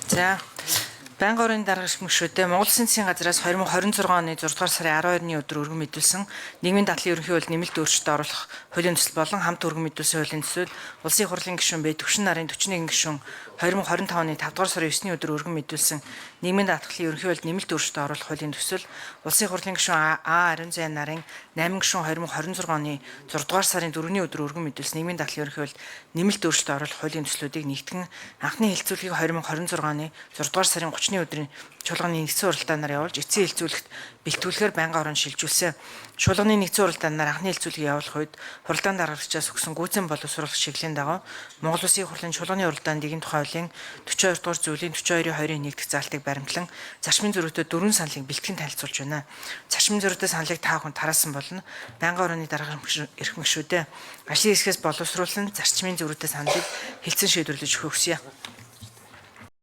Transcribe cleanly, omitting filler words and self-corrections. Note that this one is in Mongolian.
За Байнгын орны дарга гишүүдэд Монгол Улсын засгийн газраас 2026 оны 6 дугаар сарын 12-ны өдөр өргөн мэдүүлсэн нийгмийн дадлын ерөнхий хууль нэмэлт өөрчлөлт оруулах хуулийн төсөл болон хамт өргөн мэдүүлсэн хуулийн төсөл Улсын их хурлын гишүүн бэ Төвшин нарын 41 гишүүн 2025 оны 5 дугаар сарын 9-ны өдөр өргөн мэдүүлсэн нийгмийн дадлын ерөнхий хууль нэмэлт өөрчлөлт оруулах хуулийн төсөл Улсын их хурлын гишүүн А. Ариунзян нарын 8 гишүүн 2026 оны 6 дугаар сарын 4-ний өдөр өргөн мэдүүлсэн нийгмийн дадлын ерөнхий хууль нэмэлт өөрчлөлт оруулах хуулийн төслүүдийг нэгтгэн анхны хэлэлцүүлгийг 2026 оны 6 дугаар сарын 30-ны өдрийн чуулганы нэгдсэн уралдаанаар явуулж эцсийн хэлэлцүүлэгт бэлтгүүлэхээр байнгын орон шилжүүлсэн. Чуулганы нэгдсэн уралдаанаар анхны хэлэлцүүлгийг явуулах үед хурлаан даргагчаас өгсөн гүйцэн боловсруулах чиглэлийн дагуу Монгол Улсын их хурлын чуулганы уралдаан дэгийн тухай хуулийн 42 дугаар зүйлийн 42-2-ийн 1 дэх заалтыг баримтлан зарчмын зөрүүтэй 4 саналыг бэлтгэн танилцуулж байна. Зарчмын зөрүүтэй саналыг та бүхэн тараасан болно. Байнгын орны дарга эрх мэгшүүдээ ажлын хэсгээс боловсруулсан зарчмын зөрүүтэй саналыг хэлцэн шийдвэрлэж өгөх хүсье.